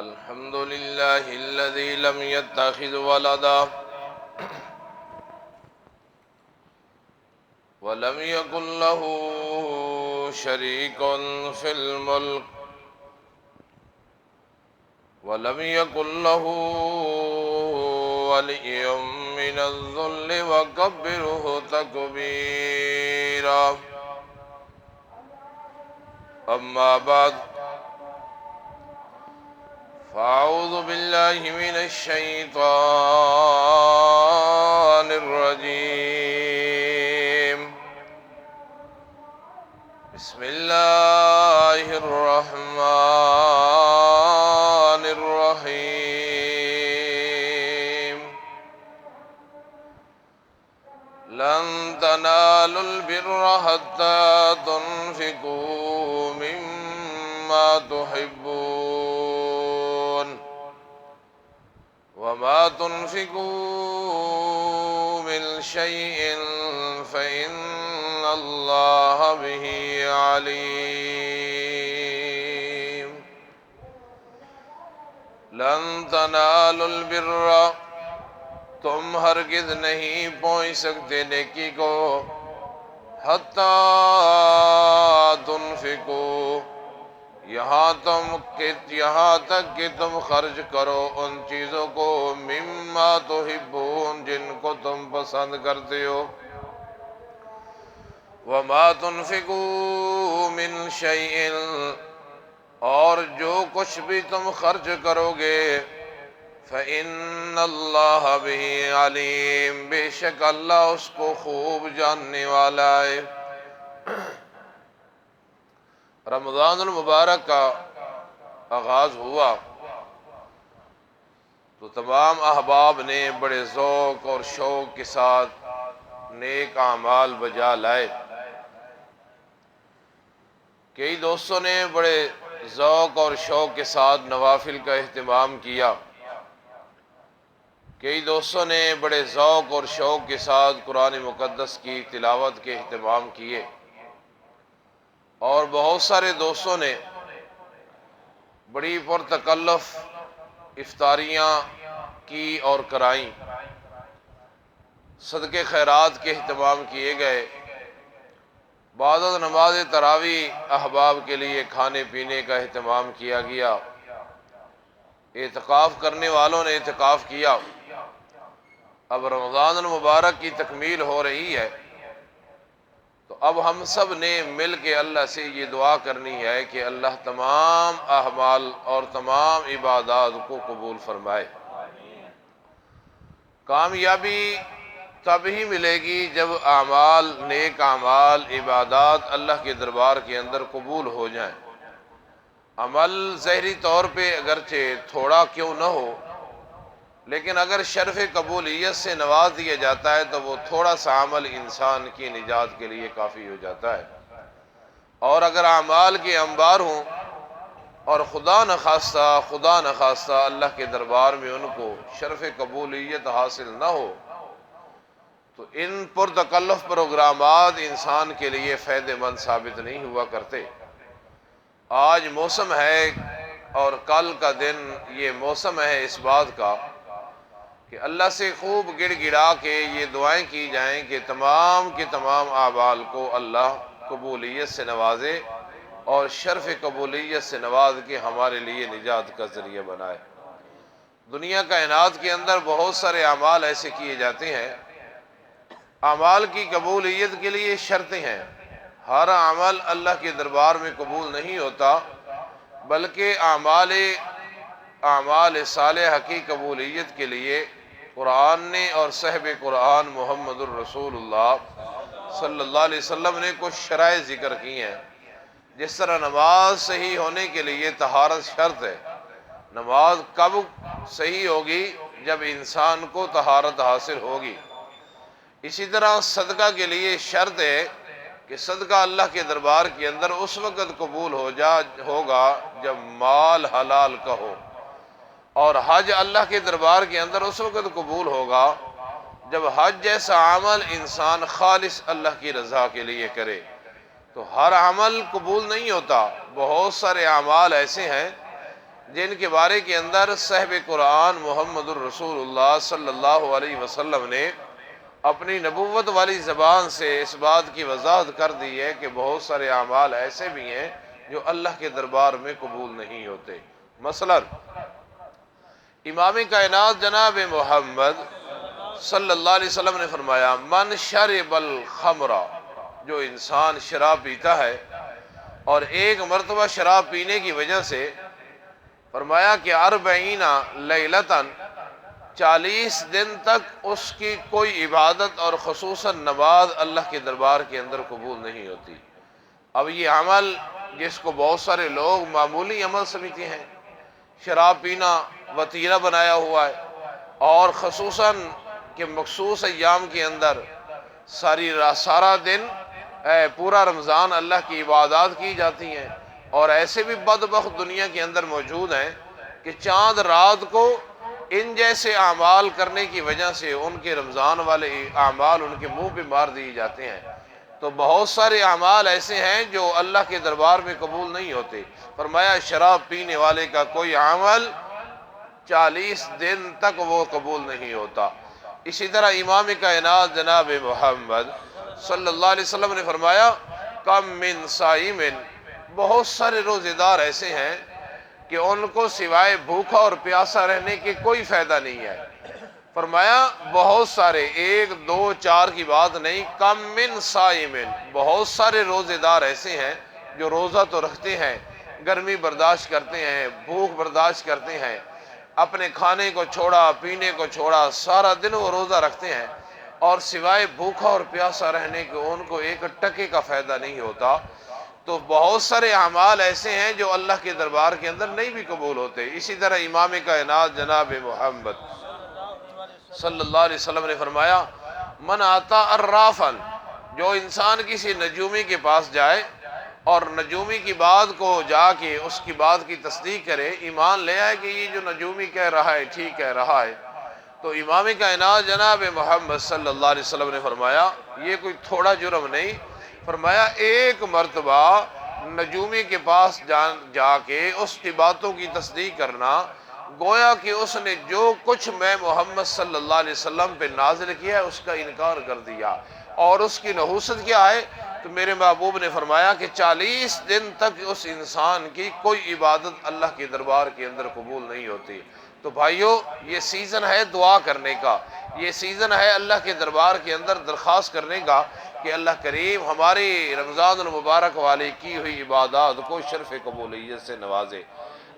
الحمد لله الذي لم يتخذ ولدا ولم يكن له شريك في الملك ولم يكن له ولي من الذل وكبره تكبيرا. أما بعد، فأعوذ بالله من الشيطان الرجيم. بسم الله الرحمن الرحيم. لن تنالوا البر حتى تنفقوا مما تحبون وما تنفقوا من شيء فإن الله به عليم. لن تنالوا البر، تم ہرگز نہیں پہنچ سکتے نیکی کو، حتیٰ تنفقو، یہاں تک کہ تم خرچ کرو ان چیزوں کو، مما تحبون، جن کو تم پسند کرتے ہو، وما تنفقو من شیء، اور جو کچھ بھی تم خرچ کرو گے، فَإِنَّ اللَّهَ بِهِ عَلِيمٌ، بے شک اللہ اس کو خوب جاننے والا ہے۔ رمضان المبارک کا آغاز ہوا تو تمام احباب نے بڑے ذوق اور شوق کے ساتھ نیک اعمال بجا لائے۔ کئی دوستوں نے بڑے ذوق اور شوق کے ساتھ نوافل کا اہتمام کیا، کئی دوستوں نے بڑے ذوق اور شوق کے ساتھ قرآن مقدس کی تلاوت کے اہتمام کیے، اور بہت سارے دوستوں نے بڑی پرتکلف افطاریاں کی اور کرائیں، صدقے خیرات کے اہتمام کیے گئے، بعد از نماز تراویح احباب کے لیے کھانے پینے کا اہتمام کیا گیا، اعتکاف کرنے والوں نے اعتکاف کیا۔ اب رمضان المبارک کی تکمیل ہو رہی ہے، تو اب ہم سب نے مل کے اللہ سے یہ دعا کرنی ہے کہ اللہ تمام اعمال اور تمام عبادات کو قبول فرمائے۔ کامیابی تب ہی ملے گی جب اعمال، نیک اعمال، عبادات اللہ کے دربار کے اندر قبول ہو جائیں۔ عمل ظاہری طور پہ اگرچہ تھوڑا کیوں نہ ہو، لیکن اگر شرف قبولیت سے نواز دیا جاتا ہے تو وہ تھوڑا سا عمل انسان کی نجات کے لیے کافی ہو جاتا ہے۔ اور اگر اعمال کے انبار ہوں اور خدا نخواستہ اللہ کے دربار میں ان کو شرف قبولیت حاصل نہ ہو، تو ان پرتکلف پروگرامات انسان کے لیے فائدہ مند ثابت نہیں ہوا کرتے۔ آج موسم ہے اور کل کا دن یہ موسم ہے اس بات کا کہ اللہ سے خوب گڑ گڑا کے یہ دعائیں کی جائیں کہ تمام کے تمام اعمال کو اللہ قبولیت سے نوازے اور شرف قبولیت سے نواز کے ہمارے لیے نجات کا ذریعہ بنائے۔ دنیا کائنات کے اندر بہت سارے اعمال ایسے کیے جاتے ہیں، اعمال کی قبولیت کے لیے شرطیں ہیں۔ ہر عمل اللہ کے دربار میں قبول نہیں ہوتا، بلکہ اعمال صالحہ کی قبولیت کے لیے قرآن نے اور صاحب قرآن محمد الرسول اللہ صلی اللہ علیہ وسلم نے کچھ شرائط ذکر کی ہیں۔ جس طرح نماز صحیح ہونے کے لیے طہارت شرط ہے، نماز کب صحیح ہوگی؟ جب انسان کو طہارت حاصل ہوگی۔ اسی طرح صدقہ کے لیے شرط ہے کہ صدقہ اللہ کے دربار کے اندر اس وقت قبول ہوگا جب مال حلال کا ہو، اور حج اللہ کے دربار کے اندر اس وقت قبول ہوگا جب حج جیسا عمل انسان خالص اللہ کی رضا کے لیے کرے۔ تو ہر عمل قبول نہیں ہوتا، بہت سارے اعمال ایسے ہیں جن کے بارے کے اندر صاحب قرآن محمد الرسول اللہ صلی اللہ علیہ وسلم نے اپنی نبوت والی زبان سے اس بات کی وضاحت کر دی ہے کہ بہت سارے اعمال ایسے بھی ہیں جو اللہ کے دربار میں قبول نہیں ہوتے۔ مثلا امام کائنات جناب محمد صلی اللہ علیہ وسلم نے فرمایا من شرب الخمر، جو انسان شراب پیتا ہے اور ایک مرتبہ شراب پینے کی وجہ سے فرمایا کہ 40 لیلتاً 40 دن تک اس کی کوئی عبادت اور خصوصاً نماز اللہ کے دربار کے اندر قبول نہیں ہوتی۔ اب یہ عمل جس کو بہت سارے لوگ معمولی عمل سمجھتے ہیں، شراب پینا وتیرہ بنایا ہوا ہے، اور خصوصاً کہ مخصوص ایام کے اندر سارا دن پورا رمضان اللہ کی عبادات کی جاتی ہیں، اور ایسے بھی بدبخت دنیا کے اندر موجود ہیں کہ چاند رات کو ان جیسے اعمال کرنے کی وجہ سے ان کے رمضان والے اعمال ان کے منہ پہ مار دیے جاتے ہیں۔ تو بہت سارے اعمال ایسے ہیں جو اللہ کے دربار میں قبول نہیں ہوتے۔ فرمایا شراب پینے والے کا کوئی عمل 40 دن تک وہ قبول نہیں ہوتا۔ اسی طرح امام کائنات جناب محمد صلی اللہ علیہ وسلم نے فرمایا کم من صائم، بہت سارے روزے دار ایسے ہیں کہ ان کو سوائے بھوکا اور پیاسا رہنے کے کوئی فائدہ نہیں ہے۔ فرمایا بہت سارے، 1 2 4 کی بات نہیں، کم من صائم، بہت سارے روزے دار ایسے ہیں جو روزہ تو رکھتے ہیں، گرمی برداشت کرتے ہیں، بھوک برداشت کرتے ہیں، اپنے کھانے کو چھوڑا، پینے کو چھوڑا، سارا دن وہ روزہ رکھتے ہیں، اور سوائے بھوکا اور پیاسا رہنے کے ان کو 1 ٹکے کا فائدہ نہیں ہوتا۔ تو بہت سارے اعمال ایسے ہیں جو اللہ کے دربار کے اندر نہیں بھی قبول ہوتے۔ اسی طرح امام کائنات جناب محمد صلی اللہ علیہ وسلم نے فرمایا من آتا الرافن، جو انسان کسی نجومی کے پاس جائے اور نجومی کی بات کو جا کے اس کی بات کی تصدیق کرے، ایمان لے آئے کہ یہ جو نجومی کہہ رہا ہے ٹھیک کہہ رہا ہے، تو امام کائنات جناب محمد صلی اللہ علیہ وسلم نے فرمایا یہ کوئی تھوڑا جرم نہیں۔ فرمایا 1 مرتبہ نجومی کے پاس جا کے اس کی باتوں کی تصدیق کرنا، گویا کہ اس نے جو کچھ میں محمد صلی اللہ علیہ وسلم پہ نازل کیا ہے اس کا انکار کر دیا۔ اور اس کی نحوست کیا ہے؟ تو میرے محبوب نے فرمایا کہ 40 دن تک اس انسان کی کوئی عبادت اللہ کے دربار کے اندر قبول نہیں ہوتی۔ تو بھائیو، یہ سیزن ہے دعا کرنے کا، یہ سیزن ہے اللہ کے دربار کے اندر درخواست کرنے کا کہ اللہ کریم ہماری رمضان المبارک والے کی ہوئی عبادات کو شرف قبولیت سے نوازے۔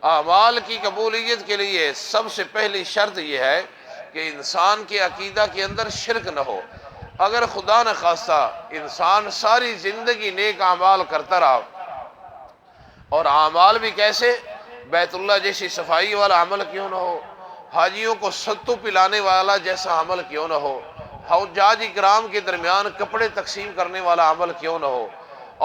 اعمال کی قبولیت کے لیے سب سے پہلی شرط یہ ہے کہ انسان کے عقیدہ کے اندر شرک نہ ہو۔ اگر خدا نخواستہ انسان ساری زندگی نیک اعمال کرتا رہا، اور اعمال بھی کیسے؟ بیت اللہ جیسی صفائی والا عمل کیوں نہ ہو، حاجیوں کو ستو پلانے والا جیسا عمل کیوں نہ ہو، حجاج کرام کے درمیان کپڑے تقسیم کرنے والا عمل کیوں نہ ہو،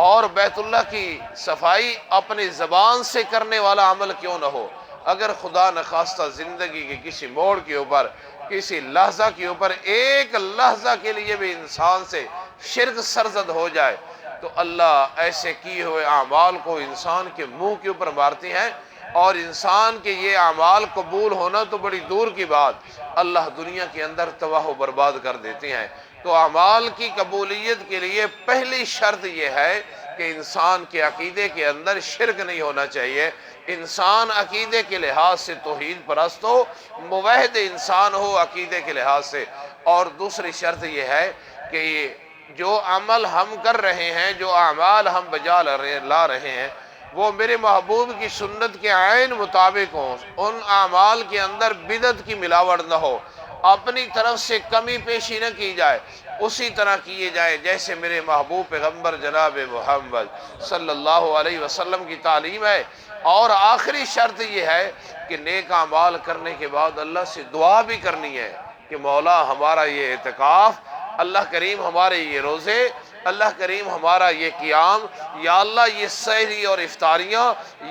اور بیت اللہ کی صفائی اپنی زبان سے کرنے والا عمل کیوں نہ ہو، اگر خدا نخواستہ زندگی کے کسی موڑ کے اوپر، کسی لحظہ کے اوپر، 1 لحظہ کے لیے بھی انسان سے شرک سرزد ہو جائے، تو اللہ ایسے کیے ہوئے اعمال کو انسان کے منہ کے اوپر مارتے ہیں، اور انسان کے یہ اعمال قبول ہونا تو بڑی دور کی بات، اللہ دنیا کے اندر تباہ و برباد کر دیتے ہیں۔ تو اعمال کی قبولیت کے لیے پہلی شرط یہ ہے کہ انسان کے عقیدے کے اندر شرک نہیں ہونا چاہیے، انسان عقیدے کے لحاظ سے توحید پرست ہو، موحد انسان ہو عقیدے کے لحاظ سے۔ اور دوسری شرط یہ ہے کہ جو عمل ہم کر رہے ہیں، جو اعمال ہم بجا لا رہے ہیں، وہ میرے محبوب کی سنت کے عین مطابق ہوں، ان اعمال کے اندر بدعت کی ملاوٹ نہ ہو، اپنی طرف سے کمی پیشی نہ کی جائے، اسی طرح کیے جائے جیسے میرے محبوب پیغمبر جناب محمد صلی اللہ علیہ وسلم کی تعلیم ہے۔ اور آخری شرط یہ ہے کہ نیک اعمال کرنے کے بعد اللہ سے دعا بھی کرنی ہے کہ مولا ہمارا یہ اعتکاف، اللہ کریم ہمارے یہ روزے، اللہ کریم ہمارا یہ قیام، یا اللہ یہ سحری اور افطاریاں،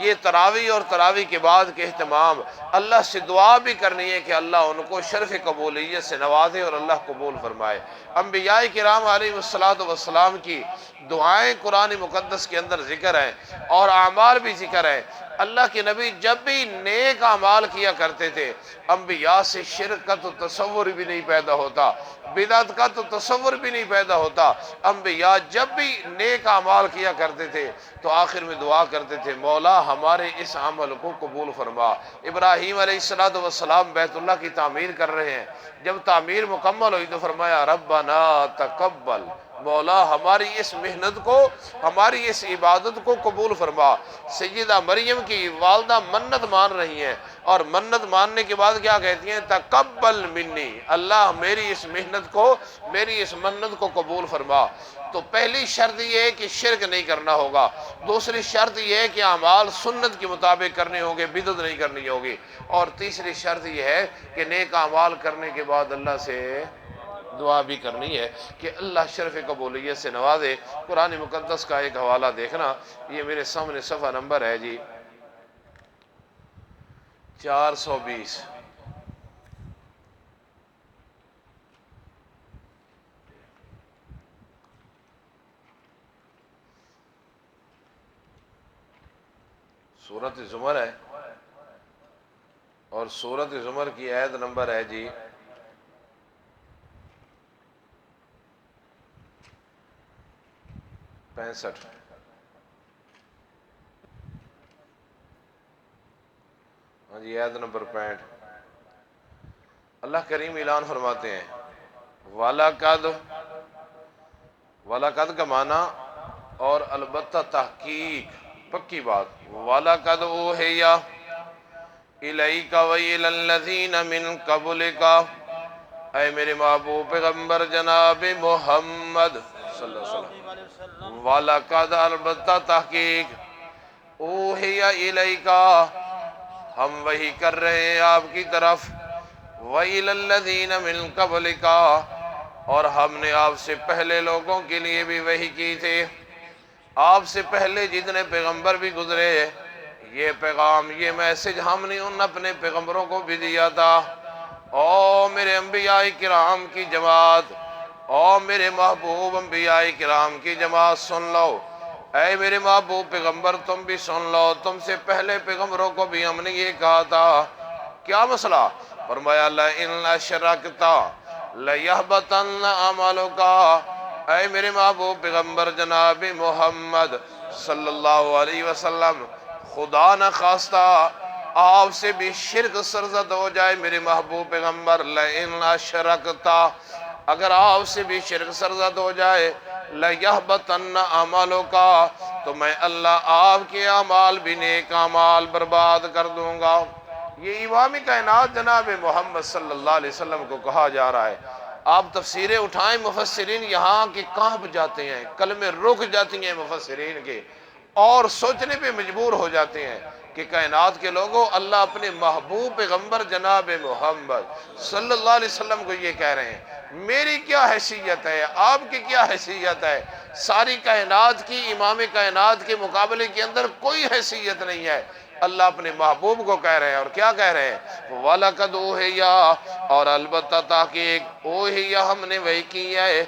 یہ تراویح اور تراویح کے بعد کے اہتمام، اللہ سے دعا بھی کرنی ہے کہ اللہ ان کو شرف قبولیت سے نوازے اور اللہ قبول فرمائے۔ انبیاء کرام علیہ الصلوۃ والسلام کی دعائیں قرآن مقدس کے اندر ذکر ہیں اور اعمال بھی ذکر ہیں۔ اللہ کے نبی جب بھی نیک اعمال کیا کرتے تھے، انبیاء سے شرک کا تو تصور بھی نہیں پیدا ہوتا، بدعت کا تو تصور بھی نہیں پیدا ہوتا۔ انبیاء جب بھی نیک اعمال کیا کرتے تھے تو آخر میں دعا کرتے تھے، مولا ہمارے اس عمل کو قبول فرما۔ ابراہیم علیہ السلام بیت اللہ کی تعمیر کر رہے ہیں، جب تعمیر مکمل ہوئی تو فرمایا ربنا تقبل، مولا ہماری اس محنت کو، ہماری اس عبادت کو قبول فرما۔ سیدہ مریم کی والدہ منت مان رہی ہیں اور منت ماننے کے بعد کیا کہتی ہیں؟ تقبل منی، اللہ میری اس محنت کو، میری اس منت کو قبول فرما۔ تو پہلی شرط یہ ہے کہ شرک نہیں کرنا ہوگا، دوسری شرط یہ ہے کہ اعمال سنت کے مطابق کرنے ہوں گے، بدعت نہیں کرنی ہوگی، اور تیسری شرط یہ ہے کہ نیک اعمال کرنے کے بعد اللہ سے دعا بھی کرنی ہے کہ اللہ شرف قبولیت سے نوازے۔ قرآن مقدس کا ایک حوالہ دیکھنا، یہ میرے سامنے صفحہ نمبر ہے جی 420۔ سورۃ زمر ہے اور سورۃ زمر کی آیت نمبر ہے جی 65۔ ہاں جی، آیت نمبر 65۔ اللہ کریم اعلان فرماتے ہیں وَلَقَدْ، وَلَقَدْ کا معنی اور البتہ تحقیق، پکی بات، وَلَقَدْ أُوحِيَ إِلَيْكَ وَإِلَى الَّذِينَ مِن قَبْلِكَ، اے میرے محبوب پیغمبر جناب محمد صلی اللہ علیہ وسلم، وَلَقَدْ البتہ تحقیق، اوحی الیکا ہم وحی کر رہے ہیں آپ کی طرف، وَإِلَى الَّذِينَ مِن قَبْلِكَ، اور ہم نے آپ سے پہلے لوگوں کے لیے بھی وحی کی تھی، آپ سے پہلے جتنے پیغمبر بھی گزرے یہ پیغام، یہ میسج ہم نے ان اپنے پیغمبروں کو بھی دیا تھا۔ او میرے انبیاء کرام کی جماعت، او میرے محبوب انبیاء کرام کی جماعت سن لو، اے میرے محبوب پیغمبر تم بھی سن لو، تم سے پہلے پیغمبروں کو بھی ہم نے یہ کہا تھا۔ کیا مسئلہ؟ فرمایا لَإِنْ أَشْرَكْتَ لَيَحْبَطَنَّ عَمَلُكَ، اے میرے محبوب پیغمبر جناب محمد صلی اللہ علیہ وسلم، خدا نہ خواستہ آپ سے بھی شرک سرزد ہو جائے میرے محبوب پیغمبر، لَإِنْ أَشْرَكْتَ، اگر آپ سے بھی شرک سرزد ہو جائے، لَيَحْبَطَنَّ عَمَلُكَ، تو میں اللہ آپ کے اعمال بھی نیک اعمال برباد کر دوں گا۔ یہ امام کائنات جناب محمد صلی اللہ علیہ وسلم کو کہا جا رہا ہے۔ آپ تفسیریں اٹھائیں، مفسرین یہاں کے کانپ جاتے ہیں، کلمیں رک جاتی ہیں مفسرین کے، اور سوچنے پہ مجبور ہو جاتے ہیں کہ کائنات کے لوگوں، اللہ اپنے محبوب پیغمبر جناب محمد صلی اللہ علیہ وسلم کو یہ کہہ رہے ہیں، میری کیا حیثیت ہے، آپ کی کیا حیثیت ہے، ساری کائنات کی، امام کائنات کے مقابلے کے اندر کوئی حیثیت نہیں ہے۔ اللہ اپنے محبوب کو کہہ رہے ہیں، اور کیا کہہ رہے ہیں؟ وَلَقَدْ أُوحِيَ، اور البتہ تحقیق، اوحیہ ہم نے وحی کی ہے،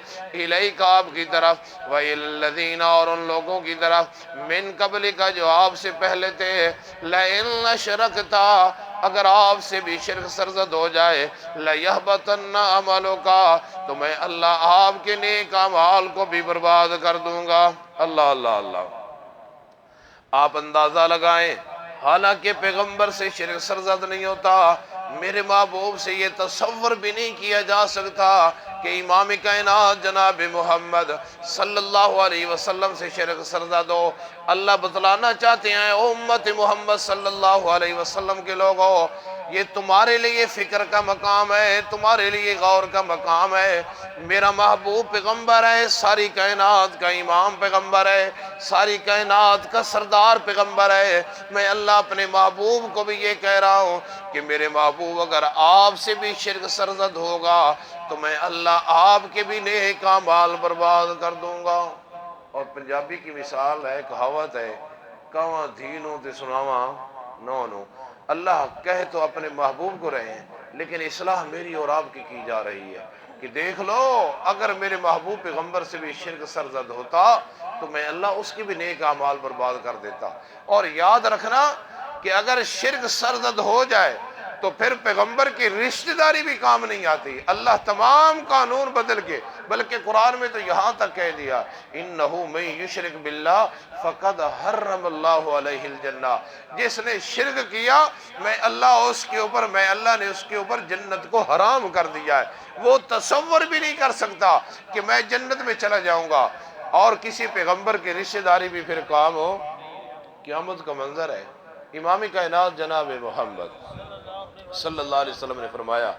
الیک آپ کی طرف، وَإِلَى الَّذِينَ، اور ان لوگوں کی طرف، من قبلک جو آپ سے پہلے تھے، لَإِنْ أَشْرَكْتَ، اگر آپ سے بھی شرک سرزد ہو جائے، لَيَحْبَطَنَّ عَمَلُكَ، تو میں اللہ آپ کے نیک اعمال کو بھی برباد کر دوں گا۔ اللہ اللہ اللہ۔ آپ اندازہ لگائیں، حالانکہ پیغمبر سے شرک سرزد نہیں ہوتا، میرے محبوب سے یہ تصور بھی نہیں کیا جا سکتا کہ امام کائنات جناب محمد صلی اللہ علیہ وسلم سے شرک سرزد ہو۔ اللہ بتلانا چاہتے ہیں او امت محمد صلی اللہ علیہ وسلم کے لوگوں، یہ تمہارے لیے فکر کا مقام ہے، تمہارے لیے غور کا مقام ہے۔ میرا محبوب پیغمبر ہے، ساری کائنات کا امام پیغمبر ہے، ساری کائنات کا سردار پیغمبر ہے۔ میں اللہ اپنے محبوب کو بھی یہ کہہ رہا ہوں کہ میرے محبوب اگر آپ سے بھی شرک سرزد ہوگا تو میں اللہ آپ کے بھی نیک اعمال برباد کر دوں گا۔ اور پنجابی کی مثال ہے، کہاوت ہے، کہاں دھینوں تے سناواں نو نو۔ اللہ کہہ تو اپنے محبوب کو رہے ہیں، لیکن اصلاح میری اور آپ کی جا رہی ہے۔ کہ دیکھ لو اگر میرے محبوب پیغمبر سے بھی شرک سرزد ہوتا تو میں اللہ اس کے بھی نیک اعمال برباد کر دیتا۔ اور یاد رکھنا کہ اگر شرک سرزد ہو جائے تو پھر پیغمبر کی رشتہ داری بھی کام نہیں آتی۔ اللہ تمام قانون بدل کے، بلکہ قرآن میں تو یہاں تک کہہ دیا انہو من یشرک باللہ فقد حرم اللہ علیہ الجنہ، جس نے شرک کیا میں اللہ نے اس کے اوپر جنت کو حرام کر دیا ہے۔ وہ تصور بھی نہیں کر سکتا کہ میں جنت میں چلا جاؤں گا۔ اور کسی پیغمبر کی رشتہ داری بھی پھر کام ہو، قیامت کا منظر ہے۔ امام کائنات جناب محمد صلی اللہ علیہ وسلم نے فرمایا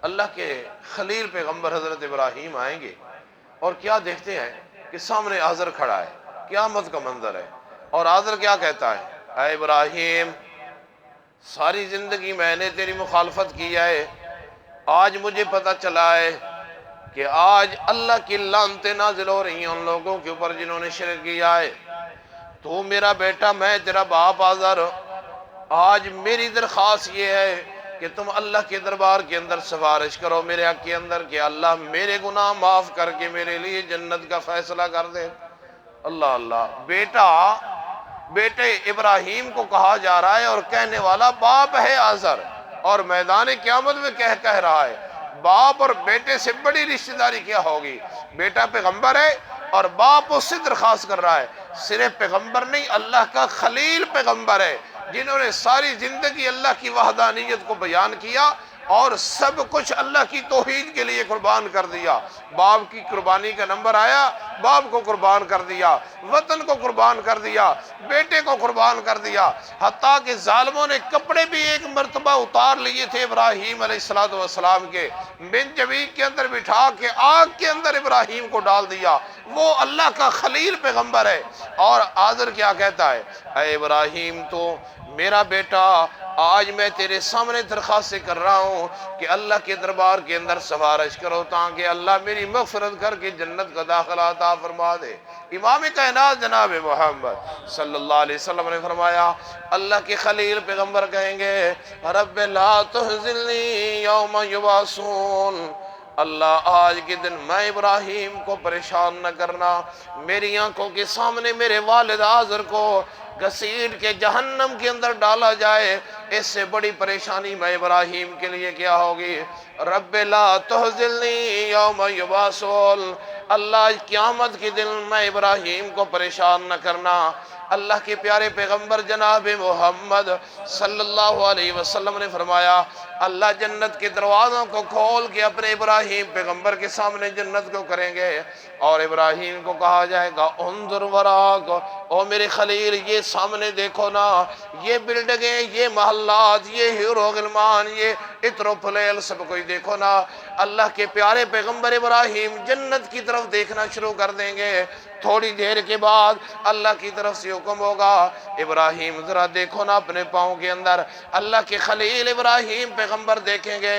اللہ کے خلیل پیغمبر حضرت ابراہیم آئیں گے اور کیا دیکھتے ہیں کہ سامنے آزر کھڑا ہے، قیامت کا منظر ہے۔ اور آزر کیا کہتا ہے؟ اے ابراہیم، ساری زندگی میں نے تیری مخالفت کی ہے، آج مجھے پتہ چلا ہے کہ آج اللہ کی لعنتیں نازل ہو رہی ہیں ان لوگوں کے اوپر جنہوں نے شرک کیا ہے۔ تو میرا بیٹا، میں تیرا باپ آزر، آج میری درخواست یہ ہے کہ تم اللہ کے دربار کے اندر سفارش کرو میرے حق کے اندر کہ اللہ میرے گناہ معاف کر کے میرے لیے جنت کا فیصلہ کر دے۔ اللہ اللہ، بیٹے ابراہیم کو کہا جا رہا ہے اور کہنے والا باپ ہے آزر، اور میدان قیامت میں کہہ رہا ہے باپ اور بیٹے سے بڑی رشتہ داری کیا ہوگی؟ بیٹا پیغمبر ہے اور باپ اس سے درخواست کر رہا ہے۔ صرف پیغمبر نہیں، اللہ کا خلیل پیغمبر ہے جنہوں نے ساری زندگی اللہ کی وحدانیت کو بیان کیا اور سب کچھ اللہ کی توحید کے لیے قربان کر دیا۔ باپ کی قربانی کا نمبر آیا، باپ کو قربان کر دیا، وطن کو قربان کر دیا، بیٹے کو قربان کر دیا، حتیٰ کہ ظالموں نے کپڑے بھی ایک مرتبہ اتار لیے تھے ابراہیم علیہ السلام کے، منجبیق کے اندر بٹھا کے آگ کے اندر ابراہیم کو ڈال دیا۔ وہ اللہ کا خلیل پیغمبر ہے۔ اور آزر کیا کہتا ہے؟ اے ابراہیم، تو میرا بیٹا، آج میں تیرے سامنے درخواست کر رہا ہوں کہ اللہ کے دربار کے اندر سفارش کرو تاکہ اللہ میری مغفرت کر کے جنت کا داخلہ عطا فرما دے۔ امام کائنات جناب محمد صلی اللہ علیہ وسلم نے فرمایا اللہ کے خلیل پیغمبر کہیں گے رب لا تحزنی یوم یبعثون، اللہ آج کے دن میں ابراہیم کو پریشان نہ کرنا، میری آنکھوں کے سامنے میرے والد آزر کو گھسیٹ کے جہنم کے اندر ڈالا جائے، اس سے بڑی پریشانی میں ابراہیم کے لیے کیا ہوگی؟ رب لا تحزنی یوم یبعثون، اللہ قیامت کے دن میں ابراہیم کو پریشان نہ کرنا۔ اللہ کے پیارے پیغمبر جناب محمد صلی اللہ علیہ وسلم نے فرمایا اللہ جنت کے دروازوں کو کھول کے اپنے ابراہیم پیغمبر کے سامنے جنت کو کریں گے، اور ابراہیم کو کہا جائے گا انظر وراک، او میرے خلیل یہ سامنے دیکھو نا، یہ بلڈنگیں، یہ محلات، یہ ہیرو غلمان، یہ عطر و پھلیل، سب کوئی دیکھو نا۔ اللہ کے پیارے پیغمبر ابراہیم جنت کی طرف دیکھنا شروع کر دیں گے۔ تھوڑی دیر کے بعد اللہ کی طرف سے حکم ہوگا ابراہیم ذرا دیکھو نا اپنے پاؤں کے اندر۔ اللہ کے خلیل ابراہیم پیغمبر دیکھیں گے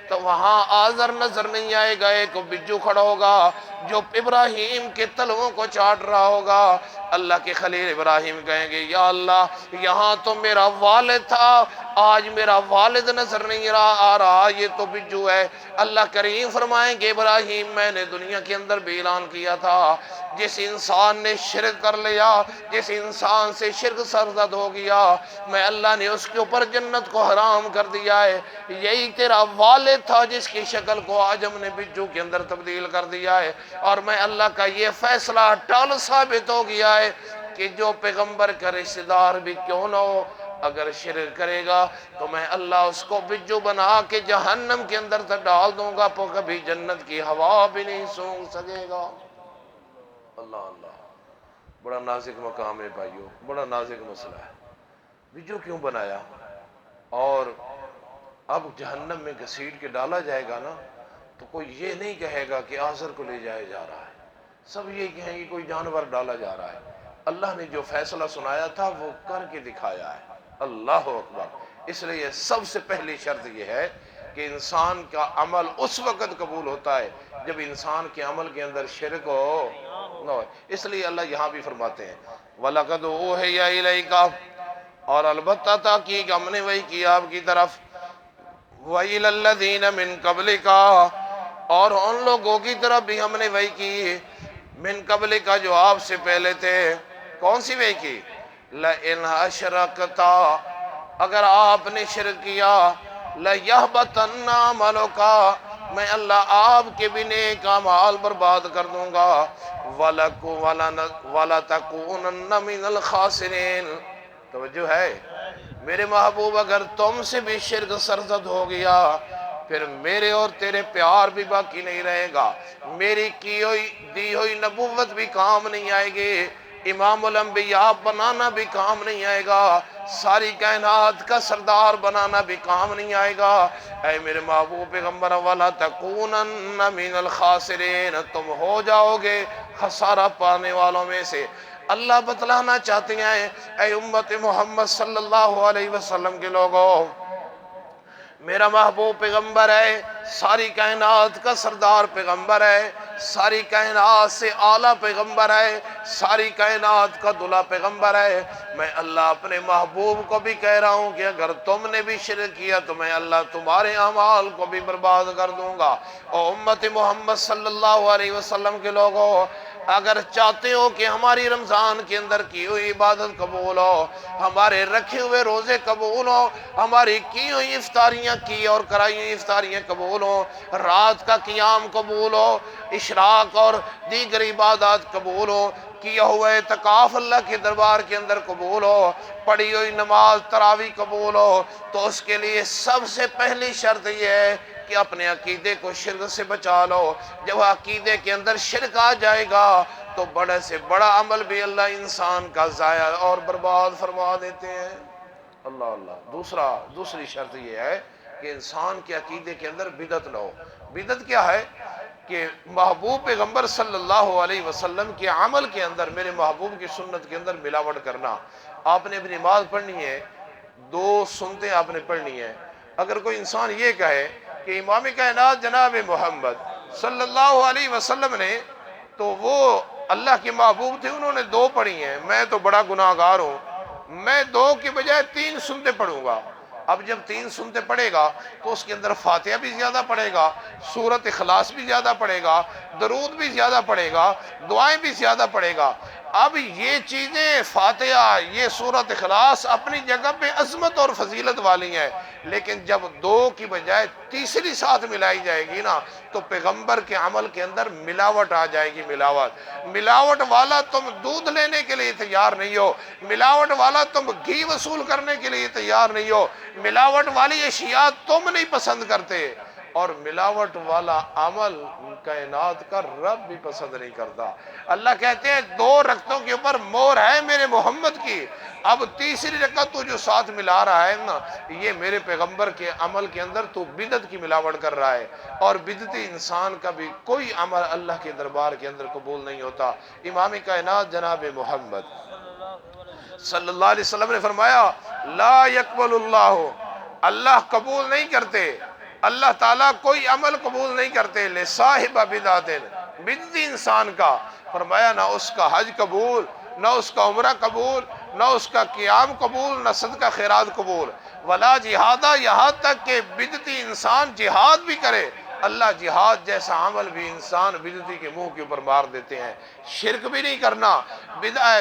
تو وہاں آزر نظر نہیں آئے گا، ایک بجو کھڑا ہوگا جو ابراہیم کے تلووں کو چاٹ رہا ہوگا۔ اللہ کے خلیل ابراہیم کہیں گے یا اللہ یہاں تو میرا والد تھا، آج میرا والد نظر نہیں آ رہا، یہ تو بجو ہے۔ اللہ کریم فرمائیں گے ابراہیم میں نے دنیا کے اندر بھی اعلان کیا تھا جس انسان نے شرک کر لیا، جس انسان سے شرک سرزد ہو گیا، میں اللہ نے اس کے اوپر جنت کو حرام کر دیا ہے۔ یہی تیرا والد تھا جس کی شکل کو آج ہم نے بجو کے اندر تبدیل کر دیا ہے، اور میں اللہ کا یہ فیصلہ ٹال ثابت ہو گیا ہے کہ جو پیغمبر کا رشتہ دار بھی کیوں نہ ہو اگر شرک کرے گا تو میں اللہ اس کو بجو بنا کے جہنم کے اندر تک ڈال دوں گا، تو کبھی جنت کی ہوا بھی نہیں سونگ سکے گا۔ اللہ اللہ، بڑا نازک مقام ہے بھائیو، بڑا نازک مسئلہ ہے۔ بجو کیوں بنایا؟ اور اب جہنم میں گھسیٹ کے ڈالا جائے گا نا تو کوئی یہ نہیں کہے گا کہ آزر کو لے جایا جا رہا ہے، سب یہ کہیں گے کوئی جانور ڈالا جا رہا ہے۔ اللہ نے جو فیصلہ سنایا تھا وہ کر کے دکھایا ہے۔ اللہ اکبر۔ اس لیے سب سے پہلی شرط یہ ہے کہ انسان کا عمل اس وقت قبول ہوتا ہے جب انسان کے عمل کے اندر شرک ہو نہ ہو۔ اس لیے اللہ یہاں بھی فرماتے ہیں وَلَقَدْ أُوحِيَ إِلَيْكَ، اور البتہ تحقیق ہم نے وحی کیا آپ کی طرف، وَإِلَى الَّذِينَ مِن قَبْلِكَ، اور ان لوگوں کی طرف بھی ہم نے وحی کی من قبل کا جو آپ سے پہلے تھے. کون سی وحی کی؟ لَإِنْ أَشْرَكْتَ، اگر آپ نے شرک کیا، لَيَحْبَطَنَّ عَمَلُكَ، میں اللہ آپ کے بھی نیک اعمال برباد کر دوں گا. وَلَتَكُونَنَّ مِنَ الْخَاسِرِينَ. توجہ ہے میرے محبوب، اگر تم سے بھی شرک سرزد ہو گیا پھر میرے اور تیرے پیار بھی باقی نہیں رہے گا، میری دی ہوئی نبوت بھی کام نہیں آئے گی، امام الانبیاء بنانا بھی کام نہیں آئے گا، ساری کائنات کا سردار بنانا بھی کام نہیں آئے گا. اے میرے محبوب پیغمبر، وَلَا تَكُونَنَّ مِنَ الْخَاسِرِينَ، تم ہو جاؤ گے خسارہ پانے والوں میں سے. اللہ بتلانا چاہتے ہیں اے امت محمد صلی اللہ علیہ وسلم کے لوگوں، میرا محبوب پیغمبر ہے، ساری کائنات کا سردار پیغمبر ہے، ساری کائنات سے اعلیٰ پیغمبر ہے، ساری کائنات کا دلہا پیغمبر ہے. میں اللہ اپنے محبوب کو بھی کہہ رہا ہوں کہ اگر تم نے بھی شرک کیا تو میں اللہ تمہارے اعمال کو بھی برباد کر دوں گا. اور امت محمد صلی اللہ علیہ وسلم کے لوگوں، اگر چاہتے ہو کہ ہماری رمضان کے اندر کی ہوئی عبادت قبول ہو، ہمارے رکھے ہوئے روزے قبول ہو، ہماری کی ہوئی افطاریاں کی اور کرائی ہوئی افطاریاں قبول ہو، رات کا قیام قبول ہو، اشراق اور دیگر عبادات قبول ہو، کیا ہوا اعتکاف اللہ کے دربار کے اندر قبول ہو، پڑھی ہوئی نماز تراویح قبول ہو، تو اس کے لیے سب سے پہلی شرط یہ ہے کہ اپنے عقیدے کو شرک سے بچا لو. جب عقیدے کے اندر شرک آ جائے گا تو بڑے سے بڑا عمل بھی اللہ انسان کا ضائع اور برباد فرما دیتے ہیں. اللہ اللہ. دوسری شرط یہ ہے کہ انسان کے عقیدے کے اندر بدعت نہ ہو. بدعت کیا ہے؟ کہ محبوب پیغمبر صلی اللہ علیہ وسلم کے عمل کے اندر، میرے محبوب کی سنت کے اندر ملاوٹ کرنا. آپ نے اپنی نماز پڑھنی ہے، 2 سنتیں آپ نے پڑھنی ہے. اگر کوئی انسان یہ کہے کہ امام کائنات جناب محمد صلی اللہ علیہ وسلم نے تو وہ اللہ کے محبوب تھے، انہوں نے 2 پڑھی ہیں، میں تو بڑا گناہگار ہوں، میں 2 کی بجائے 3 سنتیں پڑھوں گا. اب جب 3 سنتیں پڑھے گا تو اس کے اندر فاتحہ بھی زیادہ پڑھے گا، سورۃ اخلاص بھی زیادہ پڑھے گا، درود بھی زیادہ پڑھے گا، دعائیں بھی زیادہ پڑھے گا. اب یہ چیزیں فاتحہ، یہ سورۃ اخلاص اپنی جگہ پہ عظمت اور فضیلت والی ہیں، لیکن جب 2 کی بجائے تیسری ساتھ ملائی جائے گی نا تو پیغمبر کے عمل کے اندر ملاوٹ آ جائے گی. ملاوٹ والا تم دودھ لینے کے لیے تیار نہیں ہو، ملاوٹ والا تم گھی وصول کرنے کے لیے تیار نہیں ہو، ملاوٹ والی اشیاء تم نہیں پسند کرتے، اور ملاوٹ والا عمل کائنات کا رب بھی پسند نہیں کرتا. اللہ کہتے ہیں 2 رکعتوں کے اوپر مہر ہے میرے محمد کی، اب تیسری رکعت تو جو ساتھ ملا رہا ہے نا، یہ میرے پیغمبر کے عمل کے اندر تو بدعت کی ملاوٹ کر رہا ہے. اور بدعتی انسان کا بھی کوئی عمل اللہ کے دربار کے اندر قبول نہیں ہوتا. امام کائنات جناب محمد صلی اللہ علیہ وسلم نے فرمایا لا یقبل اللہ قبول نہیں کرتے، اللہ تعالیٰ کوئی عمل قبول نہیں کرتے لصاحب بدعت، بدعتی انسان کا. فرمایا نہ اس کا حج قبول، نہ اس کا عمرہ قبول، نہ اس کا قیام قبول، نہ صدقہ خیرات قبول، ولا جہادہ، یہاں تک کہ بدعتی انسان جہاد بھی کرے، اللہ جہاد جیسا عمل بھی انسان بدعتی کے منہ کے اوپر مار دیتے ہیں. شرک بھی نہیں کرنا،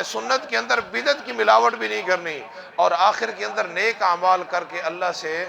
سنت کے اندر بدعت کی ملاوٹ بھی نہیں کرنی، اور آخر کے اندر نیک اعمال کر کے اللہ سے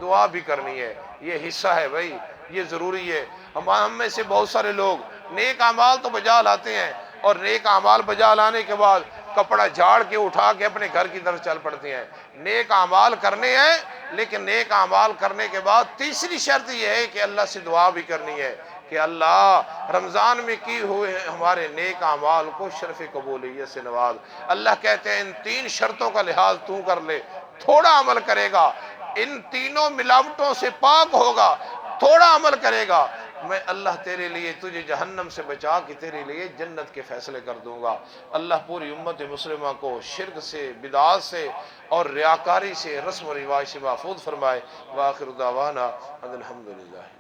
دعا بھی کرنی ہے. یہ حصہ ہے بھائی، یہ ضروری ہے. ہم میں سے بہت سارے لوگ نیک اعمال تو بجا لاتے ہیں، اور نیک اعمال بجا لانے کے بعد کپڑا جھاڑ کے اٹھا کے اپنے گھر کی طرف چل پڑتے ہیں. نیک اعمال کرنے ہیں، لیکن نیک اعمال کرنے کے بعد تیسری شرط یہ ہے کہ اللہ سے دعا بھی کرنی ہے کہ اللہ رمضان میں کی ہوئے ہمارے نیک اعمال کو شرف قبولیت سے نواز. اللہ کہتے ہیں ان 3 شرطوں کا لحاظ تو کر لے، تھوڑا عمل کرے گا، ان تینوں ملاوٹوں سے پاک ہوگا، تھوڑا عمل کرے گا، میں اللہ تیرے لیے تجھے جہنم سے بچا کے تیرے لیے جنت کے فیصلے کر دوں گا. اللہ پوری امت مسلمہ کو شرک سے، بدعات سے اور ریاکاری سے، رسم و رواج سے محفوظ فرمائے. وآخر دعوانا ان الحمدللہ.